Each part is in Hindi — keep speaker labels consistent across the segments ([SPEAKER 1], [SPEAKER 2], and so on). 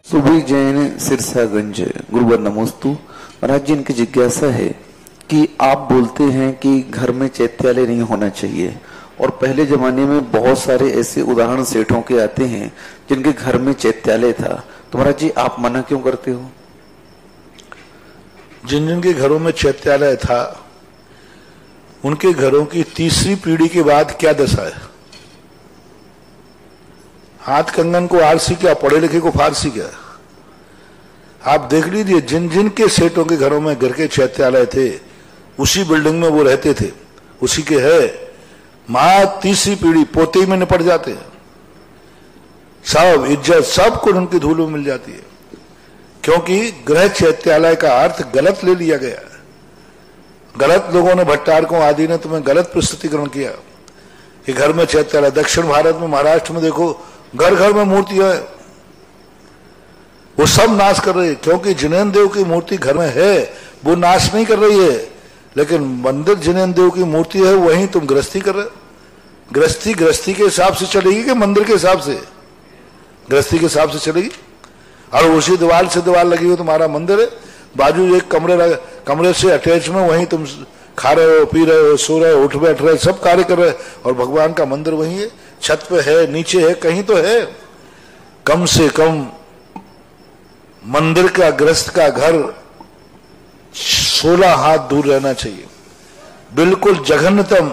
[SPEAKER 1] सुबह जैन सिरसागंज गुरुवर नमोस्तु। महाराज जी, इनकी जिज्ञासा है कि आप बोलते हैं कि घर में चैत्यालय नहीं होना चाहिए, और पहले जमाने में बहुत सारे ऐसे उदाहरण सेठों के आते हैं जिनके घर में चैत्यालय था, तो महाराज जी आप मना क्यों करते हो?
[SPEAKER 2] जिन जिन के घरों में चैत्यालय था उनके घरों की तीसरी पीढ़ी के बाद क्या दशा है? हाथ कंगन को आरसी क्या, पढ़े लिखे को फारसी क्या? आप देख लीजिए, जिन जिन के सेठों के घरों में घर के चैत्यालय थे उसी बिल्डिंग में वो रहते थे, उसी के है। मां तीसरी पीढ़ी पोते में निपट जाते हैं, सब इज्जत सब कुछ उनकी धूल में मिल जाती है, क्योंकि गृह चैत्यालय का अर्थ गलत ले लिया गया है। गलत लोगों ने, भट्टारकों आदि ने तुम्हें गलत प्रस्तुतिकरण किया कि घर में चैत्यालय। दक्षिण भारत में, महाराष्ट्र में देखो, घर घर में मूर्तियां है, वो सब नाश कर रही है, क्योंकि जिनेन्द्र देव की मूर्ति घर में है, वो नाश नहीं कर रही है। लेकिन मंदिर जिनेन्द्र देव की मूर्ति है, वहीं तुम गृहस्थी कर रहे हो। गृहस्थी के हिसाब से चलेगी कि मंदिर के हिसाब से? गृहस्थी के हिसाब से चलेगी। और उसी दीवार से दीवार लगी हुई तुम्हारा मंदिर है, बाजू एक कमरे से अटैच में, वहीं तुम खा रहे हो, पी रहे हो, सो रहे हो, उठ बैठ रहे, सब कार्य कर रहे हो, और भगवान का मंदिर वहीं है, छत पे है, नीचे है, कहीं तो है। कम से कम मंदिर का, गृहस्थ का घर 16 हाथ दूर रहना चाहिए, बिल्कुल जघन्यतम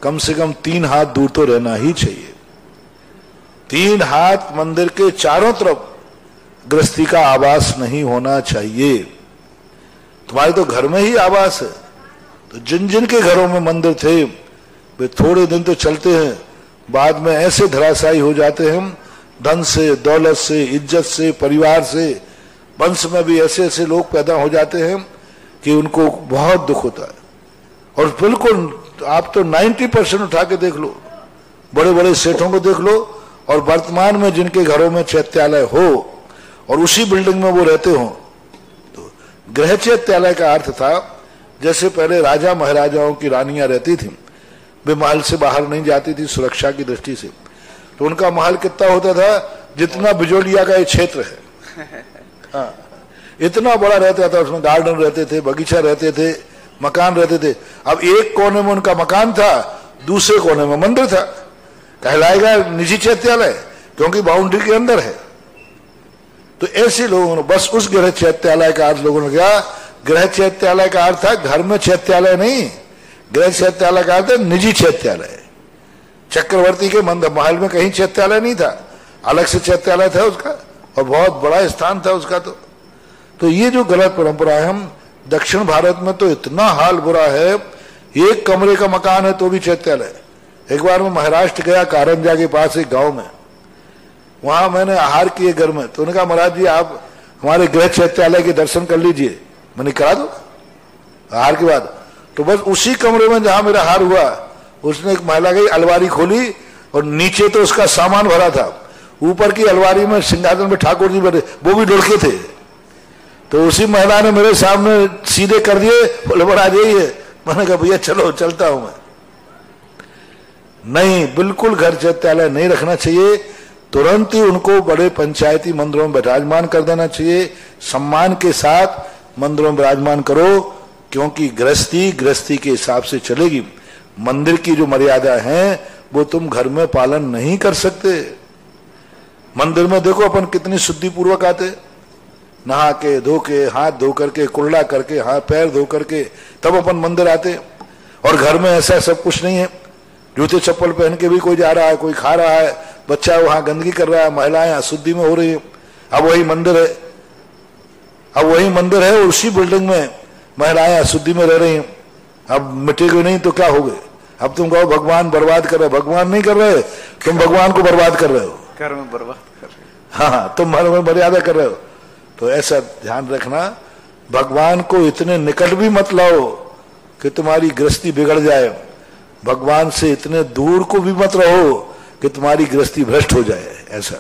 [SPEAKER 2] कम से कम 3 हाथ दूर तो रहना ही चाहिए। 3 हाथ मंदिर के चारों तरफ गृहस्थी का आवास नहीं होना चाहिए। तुम्हारे तो घर में ही आवास है। तो जिन जिन के घरों में मंदिर थे वे थोड़े दिन तो चलते हैं, बाद में ऐसे धराशायी हो जाते हैं, धन से, दौलत से, इज्जत से, परिवार से, वंश में भी ऐसे ऐसे लोग पैदा हो जाते हैं कि उनको बहुत दुख होता है। और बिल्कुल आप तो 90% उठा के देख लो, बड़े बड़े सेठों को देख लो, और वर्तमान में जिनके घरों में चैत्यालय हो और उसी बिल्डिंग में वो रहते हो, तो गृह चैत्यालय का अर्थ था जैसे पहले राजा महाराजाओं की रानियां रहती थी, वे महल से बाहर नहीं जाती थी सुरक्षा की दृष्टि से। तो उनका महल कितना होता था, जितना बिजोलिया का ये क्षेत्र है, हाँ, इतना बड़ा रहता था। उसमें गार्डन रहते थे, बगीचा रहते थे, मकान रहते थे। अब एक कोने में उनका मकान था, दूसरे कोने में मंदिर था। कहलाएगा निजी चैत्यालय, क्योंकि बाउंड्री के अंदर है। तो ऐसे लोगों ने बस उस गृह चैत्यालय का अर्थ लोगों ने किया। गृह चैत्यालय का अर्थ था घर में चैत्यालय नहीं, गृह चैत्यालय का अर्थ है निजी चैत्यालय। चक्रवर्ती के महल में कहीं चैत्यालय नहीं था, अलग से चैत्यालय था उसका, और बहुत बड़ा स्थान था उसका। तो ये जो गलत परंपरा है, हम दक्षिण भारत में तो इतना हाल बुरा है, एक कमरे का मकान है तो भी चैत्यालय। एक बार मैं महाराष्ट्र गया, कारंजा के पास एक गांव में, वहां मैंने आहार किए घर में, तो उन्होंने कहा महाराज जी आप हमारे गृह चैत्यालय के दर्शन कर लीजिए। मैंने करा दो आहार के बाद। तो बस उसी कमरे में जहां मेरा आहार हुआ, उसने एक महिला की अलमारी खोली, और नीचे तो उसका सामान भरा था, ऊपर की अलमारी में सिंहासन में ठाकुर जी बैठे, वो भी ढुलके थे। तो उसी महिला ने मेरे सामने सीधे कर दिए, बोले महाराज यही है। मैंने कहा भैया चलो चलता हूं मैं। नहीं, बिल्कुल घर चैत्यालय नहीं रखना चाहिए। तुरंत ही उनको बड़े पंचायती मंदिरों में विराजमान कर देना चाहिए। सम्मान के साथ मंदिरों में विराजमान करो, क्योंकि गृहस्थी के हिसाब से चलेगी। मंदिर की जो मर्यादा है वो तुम घर में पालन नहीं कर सकते। मंदिर में देखो अपन कितनी शुद्धि पूर्वक आते, नहा के, धो के, हाथ धो करके, कुल्ला करके, हाथ पैर धो करके तब अपन मंदिर आते। और घर में ऐसा सब कुछ नहीं है। जूते चप्पल पहन के भी कोई जा रहा है, कोई खा रहा है, बच्चा वहां गंदगी कर रहा है, महिलाएं अशुद्धि में हो रही है। अब वही मंदिर है, और उसी बिल्डिंग में महिलाएं अशुद्धि में रह रही हैं। अब मिटेगी नहीं तो क्या हो गए? अब तुम कहो भगवान बर्बाद कर रहे, भगवान नहीं कर रहे, तुम भगवान को बर्बाद कर रहे हो,
[SPEAKER 1] घर में बर्बाद कर रहे हो।
[SPEAKER 2] हाँ, तुम घर में मर्यादा कर रहे हो। तो ऐसा ध्यान रखना, भगवान को इतने निकट भी मत लाओ कि तुम्हारी गृहस्थी बिगड़ जाए, भगवान से इतने दूर को भी मत रहो कि तुम्हारी गृहस्थी भ्रष्ट हो जाए। ऐसा